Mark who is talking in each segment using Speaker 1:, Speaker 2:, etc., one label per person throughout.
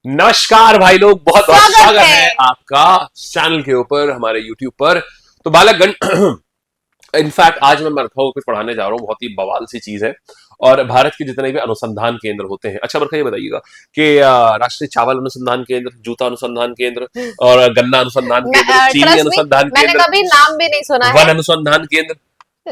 Speaker 1: नमस्कार भाई लोग, बहुत बहुत स्वागत है आपका चैनल के ऊपर, हमारे YouTube पर। तो बालकगण, इनफैक्ट आज मैं बरखा को कुछ पढ़ाने जा रहा हूँ, बहुत ही बवाल सी चीज है। और भारत के जितने भी अनुसंधान केंद्र होते हैं, अच्छा बरखा ये बताइएगा कि राष्ट्रीय चावल अनुसंधान केंद्र, जूता अनुसंधान केंद्र और गन्ना अनुसंधान केंद्र, चीनी
Speaker 2: ट्रस्ट मी,
Speaker 1: अनुसंधान
Speaker 2: मैंने
Speaker 1: केंद्र,
Speaker 2: कभी नाम भी नहीं सुना
Speaker 1: वन
Speaker 2: है।
Speaker 1: अनुसंधान केंद्र,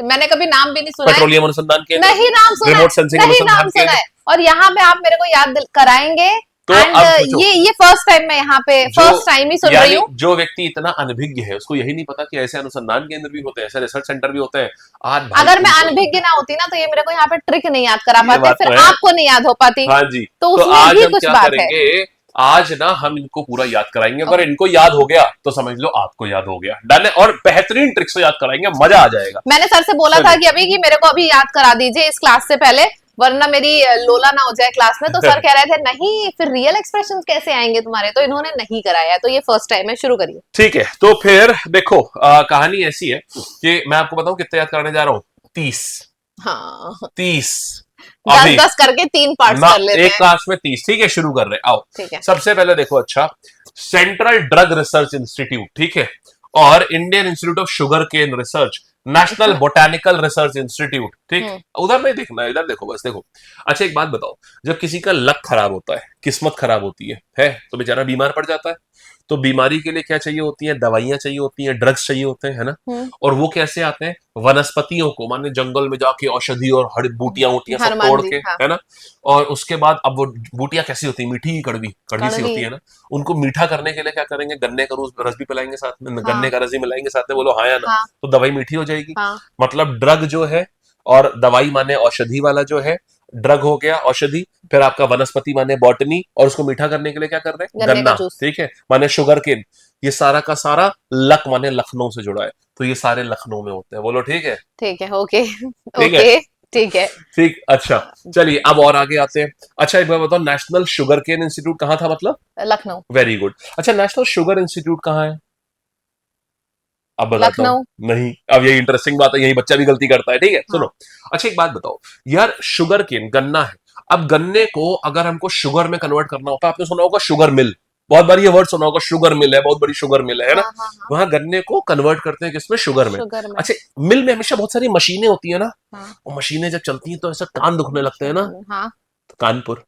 Speaker 2: मैंने कभी नाम भी नहीं सुना है।
Speaker 1: पेट्रोलियम अनुसंधान केंद्र,
Speaker 2: नहीं नाम सुना है,
Speaker 1: रिमोट सेंसिंग
Speaker 2: नहीं
Speaker 1: अनुसंधान
Speaker 2: नाम सुना
Speaker 1: केंद्र।
Speaker 2: है। और यहाँ पे आप मेरे को याद कराएंगे।
Speaker 1: तो
Speaker 2: एंड
Speaker 1: अब पूछो,
Speaker 2: ये फर्स्ट टाइम मैं यहाँ पे फर्स्ट टाइम ही सुन रही हूँ।
Speaker 1: जो व्यक्ति इतना अनभिज्ञ है उसको यही नहीं पता कि ऐसे अनुसंधान केंद्र भी होते हैं, ऐसे रिसर्च सेंटर भी होते हैं। आज भाई
Speaker 2: अगर मैं अनभिज्ञ ना होती ना तो ये मेरे को यहाँ पे ट्रिक नहीं याद करा
Speaker 1: ये
Speaker 2: पाते,
Speaker 1: बात
Speaker 2: फिर
Speaker 1: तो है।
Speaker 2: आपको नहीं याद हो पाती।
Speaker 1: हाँ जी,
Speaker 2: तो
Speaker 1: तो
Speaker 2: उसमें
Speaker 1: आज
Speaker 2: भी
Speaker 1: हम
Speaker 2: कुछ
Speaker 1: क्या
Speaker 2: बात है।
Speaker 1: करेंगे, आज ना हम इनको पूरा याद कराएंगे। अगर इनको याद हो गया तो समझ लो आपको याद हो गया, डन है। और बेहतरीन ट्रिक से याद कराएंगे, मजा आ जाएगा।
Speaker 2: मैंने सर से बोला था कि अभी कि मेरे को अभी याद करा दीजिए इस क्लास से पहले, वरना मेरी लोला ना हो जाए क्लास में। तो सर कह रहे थे नहीं फिर रियल एक्सप्रेशंस कैसे आएंगे तुम्हारे, तो इन्होंने नहीं कराया है। तो ये फर्स्ट टाइम है, शुरू करिए।
Speaker 1: ठीक है, तो फिर देखो, कहानी ऐसी है कि मैं आपको बताऊं कितने याद कराने जा रहा हूँ। 30।
Speaker 2: हाँ
Speaker 1: 30
Speaker 2: 10
Speaker 1: अभी
Speaker 2: 10 करके 3 पार्ट्स
Speaker 1: ना,
Speaker 2: कर लेते
Speaker 1: एक
Speaker 2: हैं।
Speaker 1: क्लास में 30। ठीक है, शुरू कर रहे हैं, आओ।
Speaker 2: ठीक है।
Speaker 1: सबसे पहले देखो, अच्छा, सेंट्रल ड्रग रिसर्च इंस्टीट्यूट, ठीक है, और Indian institute of sugar cane research, national botanical research institute, ठीक। उधर नहीं देखना, इधर देखो, बस देखो। अच्छा एक बात बताओ, जब किसी का लक खराब होता है, किस्मत खराब होती है तो बेचारा बीमार पड़ जाता है। तो बीमारी के लिए क्या चाहिए होती है? दवाइयां चाहिए होती हैं, ड्रग्स चाहिए होते हैं, है ना। और वो कैसे आते हैं? वनस्पतियों को, माने जंगल में जाके औषधि और हरी बूटियां वूटियां सब
Speaker 2: हनुमान
Speaker 1: तोड़
Speaker 2: जी,
Speaker 1: के,
Speaker 2: हाँ।
Speaker 1: है ना। और उसके बाद अब वो बूटियां कैसी होती है? मीठी कड़वी कड़वी सी होती है ना। उनको मीठा करने के लिए क्या करेंगे? गन्ने का रस भी पिलाएंगे साथ में,
Speaker 2: हाँ।
Speaker 1: गन्ने का रस भी मिलाएंगे साथ में, बोलो हाँ या ना।
Speaker 2: हाँ।
Speaker 1: तो दवाई मीठी हो जाएगी।
Speaker 2: हाँ।
Speaker 1: मतलब ड्रग जो है, और दवाई माने औषधि वाला जो है, ड्रग हो गया औषधि, फिर आपका वनस्पति माने बॉटनी, और उसको मीठा करने के लिए क्या कर रहे हैं?
Speaker 2: गन्ने का
Speaker 1: गन्ना,
Speaker 2: जूस।
Speaker 1: ठीक है, माने शुगर केन। ये सारा का सारा लक माने लखनऊ से जुड़ा है, तो ये सारे लखनऊ में होते हैं, बोलो ठीक है।
Speaker 2: ठीक है, ओके
Speaker 1: ठीक है,
Speaker 2: ओके ठीक है।
Speaker 1: ठीक, अच्छा। चलिए अब और आगे आते हैं। अच्छा एक बार बताओ, नेशनल शुगर केन इंस्टीट्यूट कहाँ था? मतलब
Speaker 2: लखनऊ।
Speaker 1: Very good. अच्छा, नेशनल शुगर इंस्टीट्यूट कहाँ है? अब बताता हूँ।
Speaker 2: लखनऊ।
Speaker 1: नहीं, अब यही इंटरेस्टिंग बात है, यही बच्चा भी गलती करता है, ठीक है,
Speaker 2: हाँ।
Speaker 1: सुनो। अच्छा एक बात बताओ यार, शुगर केन गन्ना है। अब गन्ने को अगर हमको शुगर में कन्वर्ट करना होता है, आपने सुना होगा शुगर मिल, बहुत बार ये वर्ड सुना होगा, शुगर मिल है, बहुत बड़ी शुगर मिल है ना।
Speaker 2: हाँ, हाँ, हाँ।
Speaker 1: वहां गन्ने को कन्वर्ट करते हैं किसमें? शुगर में।
Speaker 2: शुगर में।
Speaker 1: अच्छा, मिल में हमेशा बहुत सारी मशीनें होती है ना।
Speaker 2: हाँ।
Speaker 1: और मशीनें जब चलती हैं तो ऐसा कान दुखने लगते हैं ना।
Speaker 2: हाँ।
Speaker 1: तो कानपुर।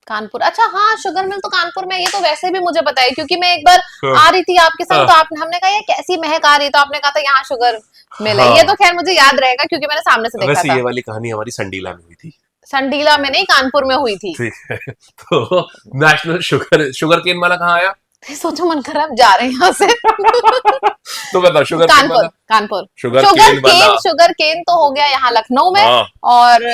Speaker 2: कानपुर, अच्छा हाँ शुगर मिल तो कानपुर में। ये तो वैसे भी मुझे पता है क्योंकि मैं एक बार आ रही थी आपके संग, तो आपने हमने कहा ये कैसी महक आ रही है, तो आपने कहा था यहाँ शुगर मिल है।
Speaker 1: हाँ।
Speaker 2: ये तो खैर मुझे याद रहेगा क्योंकि मैंने सामने से देखा
Speaker 1: वैसे
Speaker 2: था।
Speaker 1: ये वाली कहानी हमारी संडीला में हुई थी।
Speaker 2: संडीला में नहीं, कानपुर में हुई थी।
Speaker 1: ठीक है, तो नेशनल शुगर केन वाला कहाँ आया?
Speaker 2: सोचो मन खराब, जा रहे हैं यहाँ से
Speaker 1: तो बता, शुगर केन
Speaker 2: कानपुर।
Speaker 1: वाला।
Speaker 2: कानपुर।
Speaker 1: शुगर केन वाला।
Speaker 2: शुगर केन तो हो गया यहाँ लखनऊ में।
Speaker 1: हाँ।
Speaker 2: और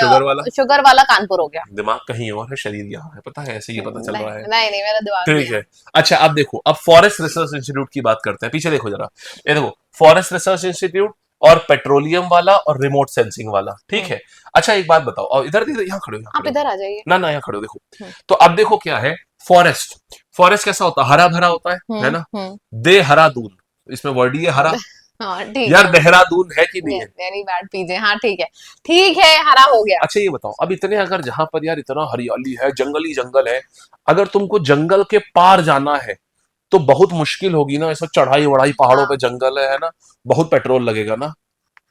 Speaker 1: शुगर वाला
Speaker 2: कानपुर हो गया।
Speaker 1: दिमाग कहीं और है, शरीर यहाँ है, पता है, ऐसे ये पता चल रहा है।
Speaker 2: नहीं नहीं, मेरा दिमाग
Speaker 1: ठीक है, अच्छा अब देखो, अब फॉरेस्ट रिसर्च इंस्टीट्यूट की बात करते हैं। पीछे देखो जरा, ये देखो, फॉरेस्ट रिसर्च इंस्टीट्यूट और पेट्रोलियम वाला और रिमोट सेंसिंग वाला, ठीक है। अच्छा एक बात बताओ, और इधर यहाँ खड़े हो,
Speaker 2: आप इधर आ जाइए
Speaker 1: ना यहाँ खड़े हो, देखो। तो अब देखो क्या है फॉरेस्ट। फॉरेस्ट कैसा होता है? हरा भरा होता है ना। देहरादून, इसमें वर्ड ही है हरा।
Speaker 2: हाँ ठीक
Speaker 1: यार देहरादून है कि नहीं है?
Speaker 2: वेरी बैड पीजे। हाँ ठीक है, ठीक है, हरा हो गया।
Speaker 1: अच्छा ये बताओ, अब इतने अगर जहां पर यार इतना हरियाली है, जंगली जंगल है, अगर तुमको जंगल के पार जाना है तो बहुत मुश्किल होगी ना। ऐसा चढ़ाई वढ़ाई, पहाड़ों पे जंगल है ना, बहुत पेट्रोल लगेगा ना।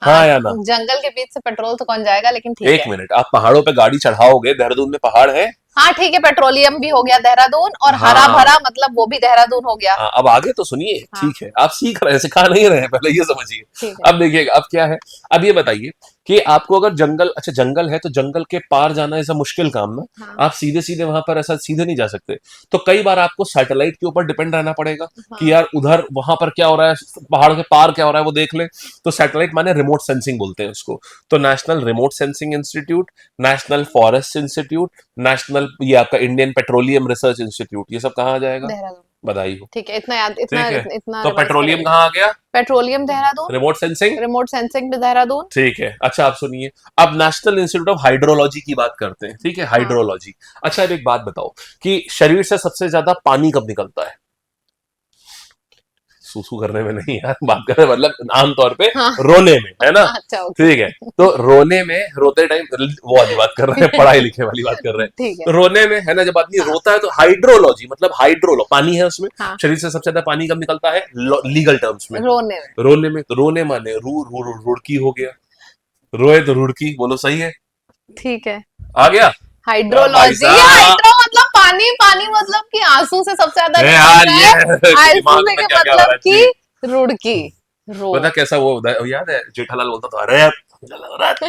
Speaker 1: हाँ या ना?
Speaker 2: जंगल के बीच से पेट्रोल तो कौन जाएगा, लेकिन ठीक
Speaker 1: एक
Speaker 2: है।
Speaker 1: मिनट, आप पहाड़ों पे गाड़ी चढ़ाओगे, देहरादून में पहाड़ है।
Speaker 2: हाँ ठीक है, पेट्रोलियम भी हो गया देहरादून, और
Speaker 1: हाँ।
Speaker 2: हरा भरा मतलब वो भी देहरादून हो गया।
Speaker 1: अब आगे तो सुनिए।
Speaker 2: हाँ।
Speaker 1: ठीक है, आप सीख रहे हैं, सिखा नहीं रहे हैं, पहले ये समझिए। अब देखिएगा, अब क्या है, अब ये बताइए कि आपको अगर जंगल, अच्छा जंगल है तो जंगल के पार जाना ऐसा मुश्किल काम ना।
Speaker 2: हाँ।
Speaker 1: आप सीधे सीधे वहां पर ऐसा सीधे नहीं जा सकते। तो कई बार आपको सैटेलाइट के ऊपर डिपेंड रहना पड़ेगा।
Speaker 2: हाँ।
Speaker 1: कि यार उधर वहां पर क्या हो रहा है, पहाड़ के पार क्या हो रहा है, वो देख ले। तो सैटेलाइट माने रिमोट सेंसिंग बोलते हैं उसको। तो national remote sensing institute, national forest institute, national ये आपका इंडियन पेट्रोलियम रिसर्च इंस्टीट्यूट, ये सब कहाँ आ जाएगा?
Speaker 2: देहरादून।
Speaker 1: बधाई हो।
Speaker 2: ठीक है, इतना याद, इतना
Speaker 1: ठीक है,
Speaker 2: इतना
Speaker 1: तो
Speaker 2: रिवाइज
Speaker 1: पेट्रोलियम
Speaker 2: करेंगे।
Speaker 1: कहाँ आ गया?
Speaker 2: Petroleum Dehradun.
Speaker 1: Remote sensing.
Speaker 2: Remote sensing भी देहरादून।
Speaker 1: ठीक है, अच्छा आप सुनिए, अब नेशनल इंस्टीट्यूट ऑफ हाइड्रोलॉजी की बात करते हैं, ठीक है, हाइड्रोलॉजी। अच्छा अब एक बात बताओ कि शरीर से सबसे ज्यादा पानी कब निकलता है? सूसू करने में नहीं यार, बात कर रहे हैं मतलब आमतौर पे
Speaker 2: हाँ।
Speaker 1: रोने में, है ना?
Speaker 2: अच्छा ओके,
Speaker 1: ठीक है, तो रोने में, रोते टाइम वो वाली बात कर रहे हैं, पढ़ाई लिखे वाली बात कर रहे हैं।
Speaker 2: ठीक है।
Speaker 1: तो रोने में, है ना, जब आदमी
Speaker 2: हाँ।
Speaker 1: रोता है तो हाइड्रोलॉजी मतलब हाइड्रोलो पानी है उसमें,
Speaker 2: हाँ।
Speaker 1: शरीर से सबसे ज्यादा पानी कब निकलता है लीगल टर्म्स में?
Speaker 2: रोने में।
Speaker 1: रोने में। तो रोने माने रुड़की हो गया, रोए तो रुड़की, बोलो सही है?
Speaker 2: ठीक है।
Speaker 1: आ गया? भाई
Speaker 2: हाइड्रोलॉजी,
Speaker 1: साहब।
Speaker 2: हाइड्रो मतलब पानी, पानी मतलब कि आंसू से सबसे ज्यादा
Speaker 1: ए यार,
Speaker 2: निकलता है,
Speaker 1: ये
Speaker 2: आंसू
Speaker 1: दिमाग
Speaker 2: से
Speaker 1: में
Speaker 2: के
Speaker 1: क्या क्या हो
Speaker 2: मतलब
Speaker 1: रहा है?
Speaker 2: कि
Speaker 1: जी,
Speaker 2: रुड़की, रो।
Speaker 1: पता कैसा वो याद है जेठालाल बोलता था, अरे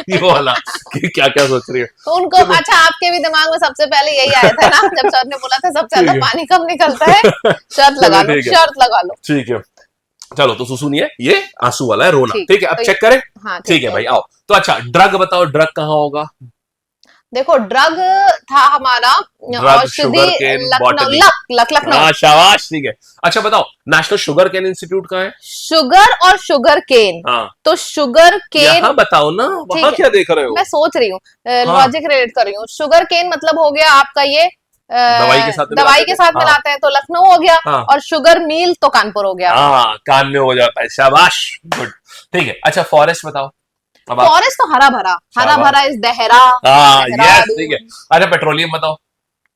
Speaker 1: ये वाला कि क्या क्या सोच रही है।
Speaker 2: तो उनको
Speaker 1: चलो,
Speaker 2: अच्छा, आपके भी दिमाग में सबसे पहले यही आया था ना जब सर ने बोला था सबसे
Speaker 1: ठीक
Speaker 2: ज्यादा
Speaker 1: है।
Speaker 2: पानी कब निकलता है? शर्त
Speaker 1: चलो
Speaker 2: लगा लो,
Speaker 1: ठीक है,
Speaker 2: शर्त लगा लो।
Speaker 1: ठीक है। चलो, तो सुसु नहीं है, ये आंसू वाला है, रोना।
Speaker 2: ठीक,
Speaker 1: ठीक है, अब
Speaker 2: तो
Speaker 1: चेक करें।
Speaker 2: हाँ
Speaker 1: ठीक है
Speaker 2: है।
Speaker 1: भाई, आओ। तो अच्छा, ड्रग बताओ, ड्रग कहाँ होगा?
Speaker 2: देखो ड्रग था हमारा
Speaker 1: ड्रग
Speaker 2: औषधि,
Speaker 1: sugar cane
Speaker 2: Lucknow,
Speaker 1: botany.
Speaker 2: Lucknow.
Speaker 1: हाँ शाबाश, ठीक है। अच्छा बताओ, नेशनल शुगर केन इंस्टीट्यूट कहाँ है?
Speaker 2: शुगर और शुगर केन,
Speaker 1: हाँ,
Speaker 2: तो शुगर केन,
Speaker 1: यहाँ बताओ ना, वहां
Speaker 2: ठीक है,
Speaker 1: क्या देख रहे हो?
Speaker 2: मैं सोच रही हूँ,
Speaker 1: हाँ,
Speaker 2: लॉजिक रिलेट कर रही हूँ। शुगर केन मतलब हो गया आपका ये
Speaker 1: दवाई के साथ
Speaker 2: दवाई
Speaker 1: मिलाते
Speaker 2: के
Speaker 1: थे,
Speaker 2: साथ
Speaker 1: हाँ
Speaker 2: मिलाते हैं तो लखनऊ हो गया,
Speaker 1: हाँ
Speaker 2: और शुगर मिल तो कानपुर हो गया।
Speaker 1: हाँ, कान में हो जाता है, शाबाश, गुड। ठीक है, अच्छा फॉरेस्ट बताओ अब आप।
Speaker 2: फॉरेस्ट तो हरा भरा, हरा
Speaker 1: शाबाश,
Speaker 2: भरा इज देहरा,
Speaker 1: हाँ यस, ठीक है।
Speaker 2: देहरादून।
Speaker 1: अच्छा पेट्रोलियम बताओ।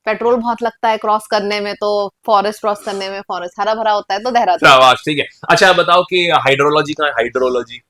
Speaker 2: पेट्रोल बहुत लगता है क्रॉस करने में, तो फॉरेस्ट क्रॉस करने में फॉरेस्ट हरा भरा होता है, तो देहरादून।
Speaker 1: शाबाश, ठीक है। अच्छा बताओ कि हाइड्रोलॉजी कहाँ है? हाइड्रोलॉजी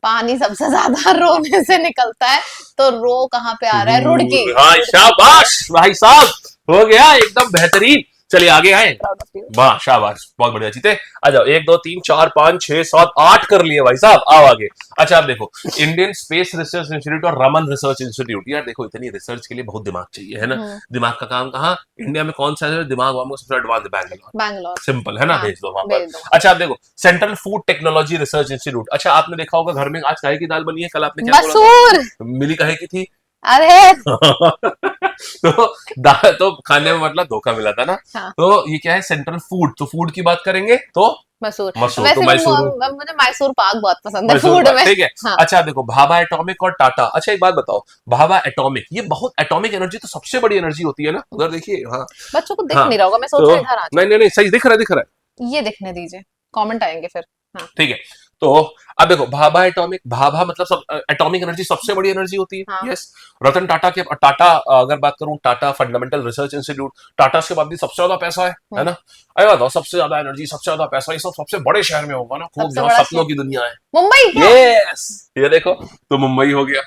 Speaker 2: पानी सबसे ज्यादा रोने से निकलता है, तो रो कहाँ पे आ रहा है? रुड़की,
Speaker 1: हाँ
Speaker 2: रुड़की।
Speaker 1: शाबाश भाई साहब, हो गया एकदम बेहतरीन। चलिए आगे आए।
Speaker 2: Proud of you।
Speaker 1: वाह शाबाश, बहुत बढ़िया जीते। आ जाओ, 1 2 3 4 5 6 7 8 कर लिए भाई साहब, आओ आगे। अच्छा आप देखो, इंडियन स्पेस रिसर्च इंस्टीट्यूट और रमन रिसर्च इंस्टीट्यूट। यार देखो, इतनी रिसर्च के लिए बहुत दिमाग चाहिए, है ना? दिमाग का काम कहाँ? इंडिया में कौन सा है दिमाग वाम सबसे एडवांस? बैंगलोर।
Speaker 2: बैंगलोर।
Speaker 1: सिंपल है ना,
Speaker 2: हाँ,
Speaker 1: भेज दो वहां पर।
Speaker 2: भेज दो।
Speaker 1: अच्छा आप देखो, central food technology research institute. अच्छा आपने देखा होगा घर में आज काहे की दाल बनी है, कल आपने क्या बोला
Speaker 2: मसूर।
Speaker 1: था? मिली काहे की थी?
Speaker 2: अरे
Speaker 1: तो दाल तो खाने में मतलब धोखा मिला था ना।
Speaker 2: हाँ,
Speaker 1: तो ये क्या है? Central food. तो फूड की बात करेंगे तो
Speaker 2: मसूर।
Speaker 1: मसूर, तो
Speaker 2: वैसे भी
Speaker 1: मैसूर,
Speaker 2: मुझे मैसूर पाक बहुत पसंद है
Speaker 1: मैसूर
Speaker 2: फूड
Speaker 1: पाक,
Speaker 2: में।
Speaker 1: ठीक है।
Speaker 2: हाँ,
Speaker 1: अच्छा देखो, भाभा एटॉमिक और टाटा। अच्छा एक बात बताओ, भाभा एटॉमिक, ये बहुत एटॉमिक एनर्जी तो सबसे बड़ी एनर्जी होती है ना, उधर देखिए। हाँ
Speaker 2: बच्चों को दिख
Speaker 1: हाँ,
Speaker 2: नहीं रहा होगा, मैं सोच
Speaker 1: तो
Speaker 2: रही हूँ इधर आ
Speaker 1: नहीं नहीं नहीं, सही दिख रहा है, दिख रहा है,
Speaker 2: जाओ। ये दिखने दीजिए, कमेंट आएंगे फिर। हाँ,
Speaker 1: ठीक है। तो अब देखो, भाभा एटॉमिक, भाभा मतलब सब एटॉमिक एनर्जी सबसे बड़ी एनर्जी होती है।
Speaker 2: हाँ।
Speaker 1: यस। रतन टाटा के, टाटा अगर बात करूं, Tata fundamental research institute, Tata के बाद भी सबसे ज्यादा पैसा है ना? अरे बताओ, सबसे ज्यादा एनर्जी, सबसे ज्यादा पैसा, ये सब सबसे बड़े शहर में होगा ना, खूब
Speaker 2: सबसे
Speaker 1: जहाँ
Speaker 2: बड़ा
Speaker 1: सपनों
Speaker 2: शहर
Speaker 1: की दुनिया है।
Speaker 2: मुंबई क्या?
Speaker 1: यस, ये देखो, तो मुंबई हो गया,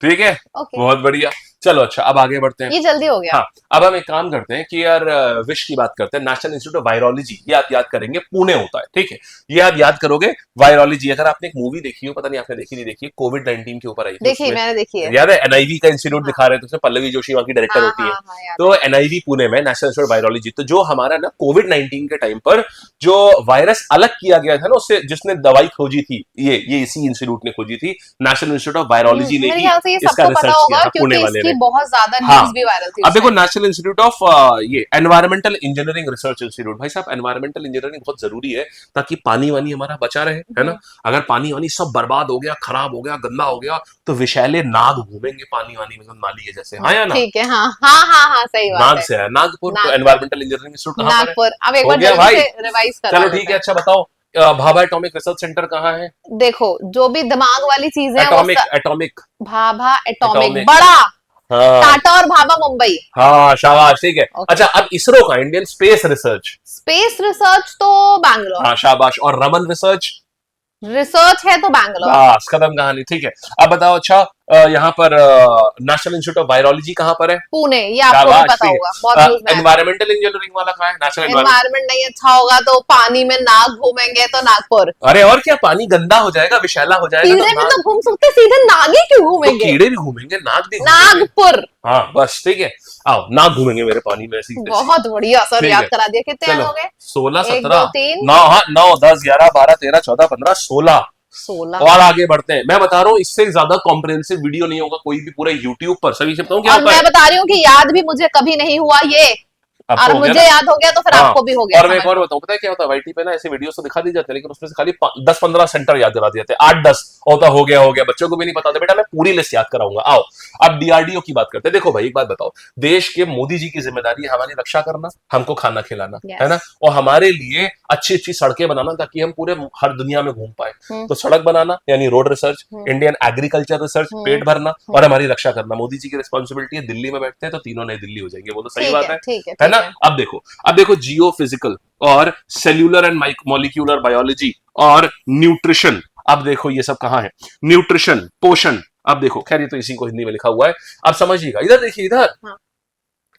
Speaker 1: ठीक है,
Speaker 2: ओके,
Speaker 1: बहुत बढ़िया। चलो अच्छा, अब आगे बढ़ते हैं।
Speaker 2: ये जल्दी हो गया।
Speaker 1: हाँ, अब हम एक काम करते हैं कि यार विश की बात करते हैं, नेशनल इंस्टीट्यूट ऑफ वायरोलॉजी, ये आप याद करेंगे, पुणे होता है, ठीक है? ये आप याद करोगे, वायरोलॉजी। अगर आपने एक मूवी देखी हो, पता नहीं आपने देखी नहीं देखी, कोविड-19 के ऊपर आई थी,
Speaker 2: देखी,
Speaker 1: उसमें
Speaker 2: मैंने देखी है।
Speaker 1: याद है एनआईवी का इंस्टीट्यूट
Speaker 2: हाँ
Speaker 1: दिखा रहे थे, उसमें पल्लवी जोशी वहां की डायरेक्टर
Speaker 2: हाँ
Speaker 1: होती है।
Speaker 2: हाँ हाँ, याद
Speaker 1: तो एनआईवी पुणे में, नेशनल इंस्टीट्यूट ऑफ वायरोलॉजी, तो जो हमारा ना कोविड-19 के टाइम पर जो वायरस अलग किया गया था ना, उससे जिसने दवाई खोजी थी, ये इसी इंस्टीट्यूट ने खोजी थी, नेशनल इंस्टीट्यूट ऑफ वायरोलॉजी ने
Speaker 2: मेरे
Speaker 1: ही
Speaker 2: ख्याल से ये
Speaker 1: इसका
Speaker 2: सबको पता
Speaker 1: रिसर्च
Speaker 2: होगा,
Speaker 1: किया था, पुणे
Speaker 2: क्योंकि
Speaker 1: वाले
Speaker 2: इसकी
Speaker 1: ने।
Speaker 2: बहुत ज्यादा
Speaker 1: हाँ,
Speaker 2: न्यूज भी वायरल थी
Speaker 1: अब
Speaker 2: उस
Speaker 1: देखो,
Speaker 2: टाइम।
Speaker 1: नेशनल इंस्टीट्यूट ऑफ ये एनवायरमेंटल इंजीनियरिंग रिसर्च इंस्टीट्यूट। भाई साहब, एनवायरमेंटल इंजीनियरिंग बहुत जरूरी है ताकि पानी वानी हमारा बचा रहे, है ना? अगर पानी वानी सब बर्बाद हो गया, खराब हो गया, गंदा हो गया, तो विषैले नाग घूमेंगे पानी वानी में, नाली के जैसे। हाँ या ना?
Speaker 2: ठीक है, हाँ हाँ हाँ हाँ, सही बात
Speaker 1: नाग
Speaker 2: है।
Speaker 1: से है, नागपुर। तो
Speaker 2: नागपुर,
Speaker 1: एनवायरमेंटल इंजीनियरिंग इंस्टीट्यूट कहाँ पर है?
Speaker 2: नागपुर। अब एक
Speaker 1: हो
Speaker 2: बार
Speaker 1: गया
Speaker 2: जल्दी
Speaker 1: भाई,
Speaker 2: से रिवाइज करवा
Speaker 1: चलो
Speaker 2: देते
Speaker 1: ठीक है।
Speaker 2: हैं।
Speaker 1: अच्छा बताओ, भाभा एटॉमिक रिसर्च सेंटर कहाँ है?
Speaker 2: देखो, जो भी दिमाग वाली चीजें हैं वो
Speaker 1: atomic, atomic,
Speaker 2: Bhabha atomic
Speaker 1: atomic,
Speaker 2: बड़ा,
Speaker 1: हाँ
Speaker 2: टाटा और भाभा मुंबई।
Speaker 1: हाँ शाबाश, ठीक है।
Speaker 2: ओके।
Speaker 1: अच्छा अब इसरो का, Indian space research.
Speaker 2: Space research तो बैंगलोर,
Speaker 1: हाँ शाबाश। और रमन रिसर्च?
Speaker 2: रिसर्च है तो बैंगलोर।
Speaker 1: बस खत्म कहानी, ठीक है। अब बताओ, अच्छा यहाँ पर नेशनल इंस्टीट्यूट ऑफ वायरोलॉजी कहाँ पर है?
Speaker 2: पुणे, ये आपको भी
Speaker 1: शाबाश,
Speaker 2: पता
Speaker 1: ठीक
Speaker 2: होगा,
Speaker 1: है।
Speaker 2: बहुत न्यूज में आया था।
Speaker 1: एनवायरमेंटल इंजीनियरिंग वाला कहाँ है? National environment.
Speaker 2: एनवायरमेंट नहीं अच्छा होगा तो पानी में नाग घूमेंगे तो नागपुर।
Speaker 1: अरे और क्या, पानी गंदा हो जाएगा, विषैला हो जाएगा,
Speaker 2: कीड़े
Speaker 1: तो
Speaker 2: भी
Speaker 1: नाग,
Speaker 2: तो घूम सकते, सीधे नाग ही क्यों
Speaker 1: तो
Speaker 2: घूमेंगे?
Speaker 1: कीड़े भी घूमेंगे, नाग भी घूमेंगे।
Speaker 2: नागपुर।
Speaker 1: हाँ बस, ठीक है। आओ, नाग घूमेंगे मेरे पानी में, ऐसी
Speaker 2: बहुत बढ़िया सर,
Speaker 1: ठीक
Speaker 2: याद
Speaker 1: है।
Speaker 2: करा दिया। कितने याद
Speaker 1: चलो,
Speaker 2: हो गए?
Speaker 1: 16
Speaker 2: 1 2
Speaker 1: 17
Speaker 2: 3
Speaker 1: 9, हाँ 9 10 11 12 13 14 15 16।
Speaker 2: 16।
Speaker 1: और आगे बढ़ते हैं। मैं बता रहा हूँ, इससे ज्यादा कॉम्प्रिहेंसिव वीडियो नहीं होगा कोई भी पूरे यूट्यूब पर। सभी से बताऊं क्या
Speaker 2: और
Speaker 1: होता
Speaker 2: मैं
Speaker 1: है?
Speaker 2: बता रही हूँ कि याद भी मुझे कभी नहीं हुआ ये।
Speaker 1: अब
Speaker 2: और
Speaker 1: तो हो गया
Speaker 2: मुझे
Speaker 1: ना?
Speaker 2: याद हो गया तो फिर
Speaker 1: हाँ,
Speaker 2: आपको भी हो गया,
Speaker 1: और मैं एक
Speaker 2: समझ
Speaker 1: और बताऊं, पता है क्या होता है, वाईटी पे ना ऐसे वीडियोस तो दिखा दी जाते हैं, लेकिन उसमें से खाली 10-15 सेंटर याद दिला दिए जाते हैं, 8-10 होता, हो गया, बच्चों को भी नहीं पता होता। बेटा मैं पूरी लिस्ट याद कराऊंगा, आओ। अब डीआरडीओ की बात करते हैं। देखो भाई एक बात बताओ, देश के मोदी जी की जिम्मेदारी है हमारी रक्षा करना, हमको खाना खिलाना, है ना,
Speaker 2: Yes.
Speaker 1: और हमारे लिए अच्छी अच्छी सड़कें बनाना ताकि हम पूरे हर दुनिया में घूम पाए।
Speaker 2: हम्म,
Speaker 1: तो सड़क बनाना यानी road research, Indian agriculture research, पेट भरना, और हमारी रक्षा करना मोदी जी की रिस्पॉन्सिबिलिटी है। दिल्ली में बैठते हैं तो तीनों नई दिल्ली हो जाएंगे, वो तो सही बात है
Speaker 2: ठीक
Speaker 1: है ना।
Speaker 2: है।
Speaker 1: अब देखो जियो फिजिकल और सेल्यूलर एंड मॉलिक्यूलर बायोलॉजी और न्यूट्रिशन। अब देखो ये सब कहाँ है, न्यूट्रिशन, पोषण। अब देखो, खैर ये तो इसी को हिंदी में लिखा हुआ है, अब समझिएगा। इधर देखिए, इधर
Speaker 2: हाँ।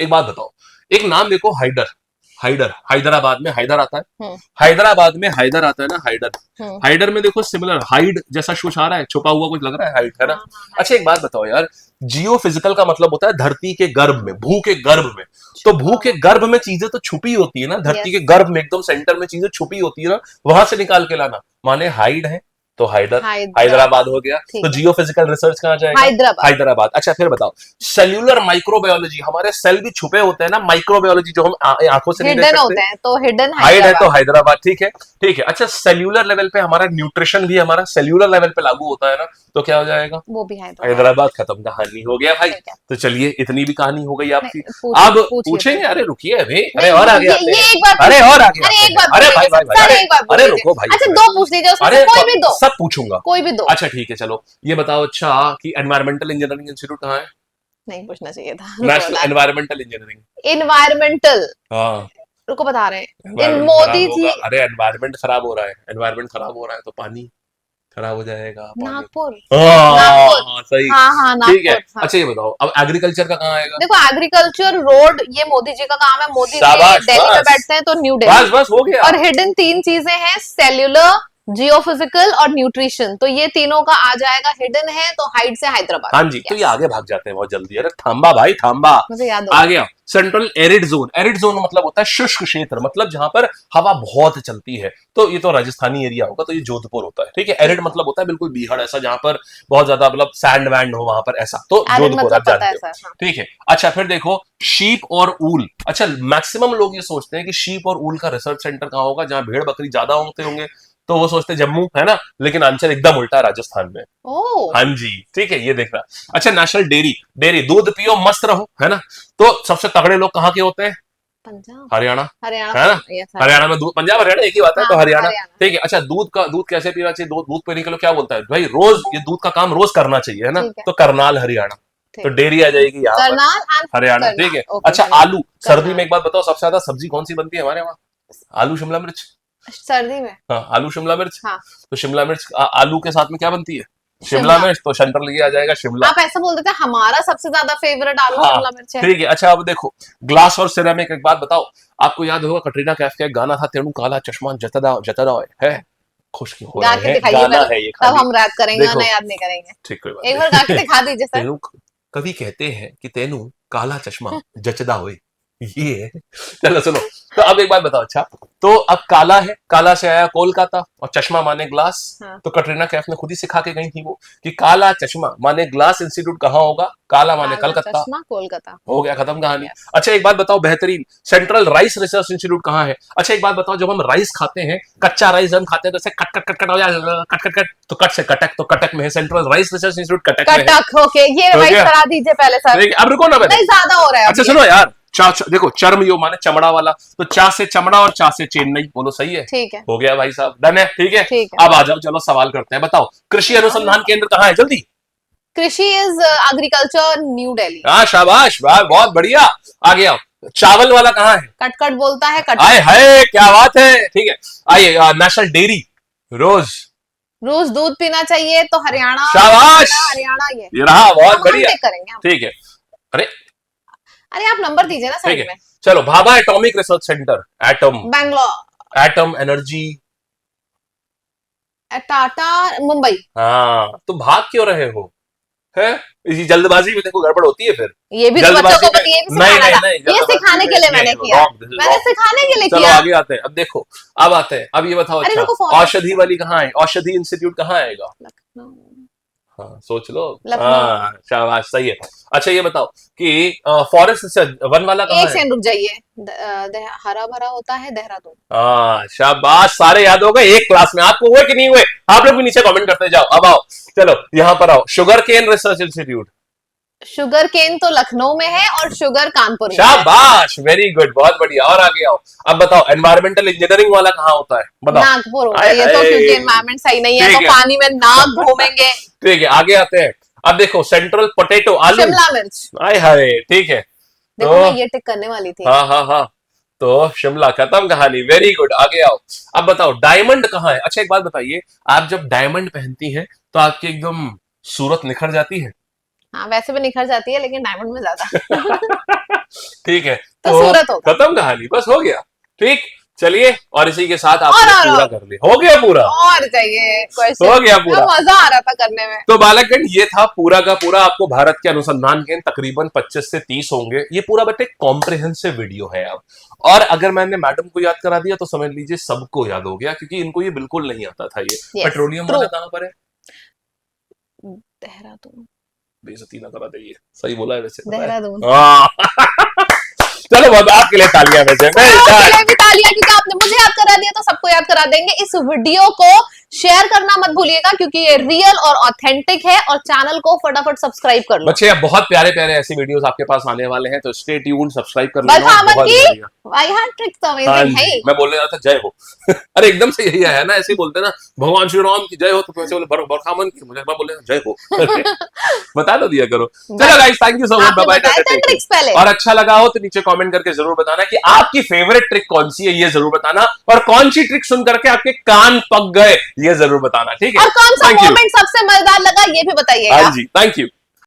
Speaker 1: एक बात बताओ, एक नाम देखो, हाइडर। हैदराबाद में हैदर आता है,
Speaker 2: हम्म,
Speaker 1: हैदराबाद में हैदर आता है ना, हाइडर।
Speaker 2: हम्म,
Speaker 1: हाइडर में देखो सिमिलर, हाइड जैसा कुछ आ रहा है, छुपा हुआ कुछ लग रहा है, हाइड, है ना।
Speaker 2: हाँ, हाँ,
Speaker 1: अच्छा एक बात बताओ यार, जियो फिजिकल का मतलब होता है धरती के गर्भ में, भू के गर्भ में। तो भू के गर्भ में चीजें तो छुपी होती है ना, धरती के
Speaker 2: Yes.
Speaker 1: गर्भ में एकदम सेंटर में चीजें छुपी होती है ना, वहां से निकाल के लाना, माने हाइड है तो हैदर, हैदराबाद हो गया।
Speaker 2: ठीक
Speaker 1: तो
Speaker 2: है।
Speaker 1: जियो फिजिकल रिसर्च कहाँ जाएगा,
Speaker 2: हैदराबाद।
Speaker 1: हैदराबाद। अच्छा फिर बताओ, सेल्यूलर माइक्रोबायोलॉजी, हमारे सेल भी छुपे होते हैं ना, माइक्रोबायोलॉजी जो हम आंखों से नहीं देख
Speaker 2: हिडन
Speaker 1: सकते,
Speaker 2: होते हैं तो हिडन
Speaker 1: हाइड है तो
Speaker 2: हैदराबाद।
Speaker 1: हैदराबाद, ठीक है। ठीक है, अच्छा सेल्यूलर लेवल पे हमारा न्यूट्रिशन भी हमारा सेल्यूलर लेवल पे लागू होता है ना, तो क्या हो जाएगा,
Speaker 2: वो भी हैदराबाद।
Speaker 1: हैदराबाद। खत्म, कहानी हो गया भाई।
Speaker 2: ठीक है।
Speaker 1: तो चलिए इतनी भी कहानी हो गई आपकी।
Speaker 2: नहीं,
Speaker 1: अब
Speaker 2: पूछिए
Speaker 1: पूछेंगे,
Speaker 2: तो।
Speaker 1: अरे रुकिए अभी, अरे
Speaker 2: नहीं,
Speaker 1: और आगे आते
Speaker 2: ये
Speaker 1: हैं,
Speaker 2: एक बार
Speaker 1: अरे और आगे
Speaker 2: अरे
Speaker 1: आते
Speaker 2: एक
Speaker 1: हैं,
Speaker 2: बार
Speaker 1: अरे
Speaker 2: पूछ
Speaker 1: भाई
Speaker 2: लीजिए
Speaker 1: भाई
Speaker 2: सर,
Speaker 1: भाई,
Speaker 2: एक बार पूछ
Speaker 1: अरे
Speaker 2: लीजिए।
Speaker 1: रुको भाई,
Speaker 2: अच्छा दो पूछ लीजिए उसमें
Speaker 1: अरे
Speaker 2: से, कोई भी दो,
Speaker 1: सब पूछूंगा।
Speaker 2: कोई भी दो।
Speaker 1: अच्छा ठीक है, चलो ये बताओ अच्छा कि एनवायरमेंटल इंजीनियरिंग इंस्टीट्यूट कहाँ है,
Speaker 2: नहीं पूछना चाहिए था।
Speaker 1: National environmental engineering.
Speaker 2: इन्वायरमेंटल,
Speaker 1: हाँ,
Speaker 2: रुको बता रहे हैं इन
Speaker 1: एनवायरमेंट खराब
Speaker 2: मोदी जी।
Speaker 1: होगा, अरे एनवायरमेंट खराब हो रहा है, एनवायरमेंट खराब हो रहा है तो पानी खराब हो जाएगा, पानी।
Speaker 2: नागपुर। नागपुर,
Speaker 1: हाँ सही,
Speaker 2: हाँ हाँ
Speaker 1: ठीक है।
Speaker 2: नागपुर, हाँ।
Speaker 1: अच्छा ये बताओ, अब एग्रीकल्चर का कहाँ आएगा,
Speaker 2: देखो एग्रीकल्चर, रोड, ये मोदी जी का काम है, मोदी जी
Speaker 1: शाबाश,
Speaker 2: दिल्ली में
Speaker 1: बस
Speaker 2: बैठते हैं तो न्यू
Speaker 1: बस
Speaker 2: दिल्ली।
Speaker 1: बस हो गया।
Speaker 2: और हिडन तीन चीजें हैं, सेल्यूलर, जियोफिजिकल और न्यूट्रिशन, तो ये तीनों का आ जाएगा। हिडन है तो हाइड से हैदराबाद।
Speaker 1: हाँ जी, तो ये
Speaker 2: Yes.
Speaker 1: आगे भाग जाते हैं बहुत जल्दी, अरे थांबा भाई थांबा।
Speaker 2: मुझे याद
Speaker 1: आ
Speaker 2: होगा।
Speaker 1: गया central arid zone. Arid zone मतलब होता है शुष्क क्षेत्र, मतलब जहां पर हवा बहुत चलती है। तो ये तो राजस्थानी एरिया होगा, तो ये जोधपुर होता है, ठीक है। एरिड मतलब होता है बिल्कुल बीहड़, ऐसा जहां पर बहुत ज्यादा मतलब सैंड वैंड हो, वहां पर ऐसा, तो
Speaker 2: एरिड
Speaker 1: जोधपुर
Speaker 2: मतलब
Speaker 1: आप
Speaker 2: पता है
Speaker 1: जानते हो,
Speaker 2: सर, हाँ।
Speaker 1: ठीक है। अच्छा फिर देखो, शीप और ऊल। अच्छा मैक्सिमम लोग ये सोचते हैं कि शीप और ऊल का रिसर्च सेंटर कहाँ होगा, जहां भेड़ बकरी ज्यादा होंगे, तो वो सोचते हैं जम्मू, है ना, लेकिन आंसर एकदम उल्टा है, राजस्थान में।
Speaker 2: ओह,
Speaker 1: हाँ जी, ठीक है, ये देखना। अच्छा नेशनल डेयरी, डेयरी दूध पियो मस्त रहो, है ना। तो सबसे तगड़े लोग कहाँ के होते हैं,
Speaker 2: पंजाब,
Speaker 1: हरियाणा,
Speaker 2: हरियाणा,
Speaker 1: है ना।
Speaker 2: yes,
Speaker 1: हरियाणा में दूध, पंजाब हरियाणा एक ही बात है,
Speaker 2: हाँ,
Speaker 1: तो हरियाणा,
Speaker 2: हरियाणा।
Speaker 1: ठीक है। अच्छा दूध कैसे पीना चाहिए, दूध पीने के लिए क्या बोलता है भाई, रोज ये दूध का काम रोज करना चाहिए, है ना।
Speaker 2: ठीक है,
Speaker 1: तो करनाल हरियाणा,
Speaker 2: ठीक।
Speaker 1: तो डेयरी आ जाएगी यहाँ पर,
Speaker 2: करनाल एंड
Speaker 1: हरियाणा, ठीक है।
Speaker 2: करनाल, ओके,
Speaker 1: अच्छा
Speaker 2: हरियाणा,
Speaker 1: आलू, सर्दी
Speaker 2: करनाल।
Speaker 1: में एक बात बताओ, सबसे ज्यादा सब्जी कौन सी बनती है हमारे वहाँ, आलू शिमला मिर्च।
Speaker 2: सर्दी में,
Speaker 1: हाँ आलू शिमला मिर्च,
Speaker 2: हाँ,
Speaker 1: तो शिमला मिर्च आलू के साथ में क्या बनती है, शिमला मिर्च, तो सेंट्रल ये आ जाएगा शिमला।
Speaker 2: आप ऐसा बोल देते हैं, हमारा सबसे ज्यादा फेवरेट आलू
Speaker 1: हाँ
Speaker 2: शिमला मिर्च है।
Speaker 1: ठीक है। अच्छा अब देखो, ग्लास और सिरेमिक, एक बात बताओ, आपको याद होगा कटरीना कैफ का एक गाना था, तेनू काला चश्मा जचदा जचदा है, खुश क्यों हो
Speaker 2: गा
Speaker 1: रहे
Speaker 2: के
Speaker 1: हैं,
Speaker 2: दिखाइए
Speaker 1: गाना
Speaker 2: पहले,
Speaker 1: है ये
Speaker 2: तब
Speaker 1: खाली,
Speaker 2: हम रैप करेंगे,
Speaker 1: देखो
Speaker 2: वरना याद नहीं करेंगे।
Speaker 1: ठीक कोई बात
Speaker 2: एक बार गा के दिखा दीजिए सर।
Speaker 1: तेनू, कवि कहते हैं कि तेनू काला चश्मा जचदा होए, ये है। चलो सुनो, तो अब एक बात बताओ, अच्छा तो अब काला है, काला से आया कोलकाता, और चश्मा माने ग्लास,
Speaker 2: हाँ।
Speaker 1: तो कटरीना कैफ ने खुद ही सिखा के गई थी वो कि काला चश्मा माने ग्लास इंस्टीट्यूट कहाँ होगा, काला माने
Speaker 2: काला
Speaker 1: कलकत्ता,
Speaker 2: चश्मा कोलकाता।
Speaker 1: हो गया खत्म कहानी।
Speaker 2: Yes.
Speaker 1: अच्छा एक बात बताओ बेहतरीन, सेंट्रल राइस रिसर्च इंस्टीट्यूट कहाँ है। अच्छा एक बात बताओ, जब हम राइस खाते हैं, कच्चा राइस हम खाते हैं तो ऐसे कट कट कट कट हो जाए, कट कट कट, तो कट से कटक, तो कटक में है, central rice research institute Cuttack में है।
Speaker 2: कटक, ओके, ये
Speaker 1: हो
Speaker 2: रिवाइज
Speaker 1: गया?
Speaker 2: करा दीजिए पहले सर।
Speaker 1: ठीक है, अब रुको ना मैंने,
Speaker 2: नहीं ज्यादा हो रहा है
Speaker 1: अच्छा
Speaker 2: अभी
Speaker 1: सुनो
Speaker 2: ये।
Speaker 1: यार, देखो चर्म यो माने चमड़ा वाला, तो चा से चमड़ा और चा से चेन्नई, बोलो सही है,
Speaker 2: ठीक है,
Speaker 1: हो गया भाई साहब, डन है, ठीक है।
Speaker 2: ठीक है।
Speaker 1: अब आ जाओ, चलो सवाल करते हैं, बताओ कृषि अनुसंधान केंद्र कहाँ है, जल्दी।
Speaker 2: कृषि इज एग्रीकल्चर, न्यू दिल्ली।
Speaker 1: हाँ शाबाश, वाह बहुत बढ़िया, आ गया। चावल वाला कहाँ है,
Speaker 2: कटकट बोलता है, कट
Speaker 1: आए हाय क्या बात है, ठीक है। आइए नेशनल डेयरी, रोज,
Speaker 2: रोज दूध पीना चाहिए तो हरियाणा,
Speaker 1: शाबाश,
Speaker 2: हरियाणा
Speaker 1: ये रहा, बहुत
Speaker 2: हम
Speaker 1: बढ़िया,
Speaker 2: टिक करेंगे हम।
Speaker 1: ठीक है। अरे
Speaker 2: अरे आप नंबर दीजिए ना
Speaker 1: ठीक
Speaker 2: साइड
Speaker 1: है,
Speaker 2: में।
Speaker 1: चलो Bhabha atomic research centre, atom,
Speaker 2: Bangalore,
Speaker 1: atom energy,
Speaker 2: Tata, Mumbai.
Speaker 1: हाँ तो भाग क्यों रहे हो, है इसी जल्दबाजी में देखो गड़बड़ होती है फिर,
Speaker 2: ये भी तो बच्चों को ये भी
Speaker 1: नहीं
Speaker 2: सिखाना
Speaker 1: नहीं
Speaker 2: था,
Speaker 1: नहीं,
Speaker 2: ये सिखाने के लिए मैंने किया, मैंने सिखाने के लिए
Speaker 1: चलो
Speaker 2: किया।
Speaker 1: आगे आते हैं, अब देखो, अब आते हैं, अब ये बताओ,
Speaker 2: अरे
Speaker 1: अच्छा
Speaker 2: रुको, फोन
Speaker 1: औषधि वाली कहाँ है, औषधि इंस्टीट्यूट कहाँ आएगा,
Speaker 2: लखनऊ,
Speaker 1: हाँ सोच लो।
Speaker 2: लखनऊ।
Speaker 1: हाँ शाबाश, सही है। अच्छा ये बताओ कि फॉरेस्ट से वन वाला कहाँ
Speaker 2: एक
Speaker 1: है?
Speaker 2: सेकंड रुक जाइए, हरा भरा होता है देहरादून।
Speaker 1: हाँ शाबाश, सारे याद हो गए एक क्लास में। आपको हुए कि नहीं हुए? आप लोग भी नीचे कमेंट करते जाओ। अब आओ, चलो यहाँ पर आओ। Sugar cane research institute.
Speaker 2: Sugar cane तो लखनऊ में है और शुगर कानपुर में है।
Speaker 1: शाबाश, वेरी गुड, बहुत बढ़िया। और आगे आओ। अब बताओ एनवायरमेंटल इंजीनियरिंग वाला कहाँ होता है? बताओ।
Speaker 2: नागपुर होगा
Speaker 1: आए
Speaker 2: ये तो,
Speaker 1: हाय।
Speaker 2: क्योंकि एनवायरमेंट सही नहीं है
Speaker 1: ठीक
Speaker 2: तो
Speaker 1: है।
Speaker 2: पानी में नाग घूमेंगे।
Speaker 1: ठीक है, आगे आते हैं। अब देखो सेंट्रल पोटैटो, आलू।
Speaker 2: शिमला मिर्च।
Speaker 1: आए हाय, ठीक है।
Speaker 2: देखो
Speaker 1: तो
Speaker 2: मैं ये टिक करने वाली थी।
Speaker 1: हाँ हाँ हाँ, तो शिमला, खत्म कहानी। वेरी गुड, आगे आओ। अब बताओ डायमंड कहाँ है? अच्छा एक बात बताइए, आप जब डायमंड पहनती हैं तो आपकी एकदम सूरत निखर जाती है?
Speaker 2: हाँ वैसे भी निखर जाती है लेकिन डायमंड में ज्यादा।
Speaker 1: ठीक है,
Speaker 2: तो सूरत होगा।
Speaker 1: खत्म कहानी, बस हो गया। ठीक, चलिए, और इसी के साथ
Speaker 2: और
Speaker 1: आपने पूरा कर लिया। हो गया पूरा,
Speaker 2: और चाहिए क्वेश्चन।
Speaker 1: हो गया पूरा।
Speaker 2: मजा आ रहा था करने में।
Speaker 1: तो बालकगण ये था पूरा का पूरा आपको भारत के अनुसंधान के तकरीबन 25 से 30 होंगे। ये पूरा बट एक कॉम्प्रिहेंसिव वीडियो है अब। और अगर मैंने मैडम को याद करा दिया तो समझ लीजिए सबको याद हो गया, क्योंकि इनको ये बिल्कुल नहीं आता था। ये
Speaker 2: Yes,
Speaker 1: पेट्रोलियम
Speaker 2: true.
Speaker 1: वाला कहाँ पर है?
Speaker 2: देहरादून।
Speaker 1: बेइज्जती ना करा दे, सही बोला है वैसे, पता है?
Speaker 2: देहरादून।
Speaker 1: हाँ। चलो बहुत, आपके लिए तालियां वैसे।
Speaker 2: चलिए भी तालियां, क्योंकि आपने मुझे याद करा दिया तो सबको याद करा देंगे। इस वीडियो को शेयर करना मत भूलिएगा क्योंकि ये रियल और ऑथेंटिक है, और चैनल को फटाफट सब्सक्राइब कर लो।
Speaker 1: बच्चे अब बहुत प्यारे प्यारे ऐसे वीडियोस आपके पास आने वाले हैं, तो स्टे ट्यून्ड, सब्सक्राइब कर लेना।
Speaker 2: बरखा अमन
Speaker 1: बहुत
Speaker 2: की
Speaker 1: बढ़िया।
Speaker 2: भाई हाँ ट्रिक्स तो
Speaker 1: हाँ
Speaker 2: अमेजिंग है
Speaker 1: जी,
Speaker 2: ही।
Speaker 1: मैं बोलने रहा था जय हो। अरे एकदम से यही आया ना, ऐसे ही बोलते ना भगवान श्री राम की जय हो, तो वैसे बोले बरखा अमन की, मुझे मैं बोले जय हो। बता दो दिया करो। चलो guys, thank you so much, bye
Speaker 2: बताया था ट्रिक्स पहले।
Speaker 1: और अच्छा लगा हो तो नीचे कमेंट करके जरूर बताना कि आपकी फेवरेट ट्रिक कौन सी है, ये जरूर बताना। और कौन सी ट्रिक सुन करके आपके कान पक गए, ये जरूर बताना। ठीक है,
Speaker 2: और कौन सा
Speaker 1: Thank you.
Speaker 2: मोमेंट सबसे मजेदार लगा ये भी बताइएगा।
Speaker 1: हाँ जी, थैंक यू।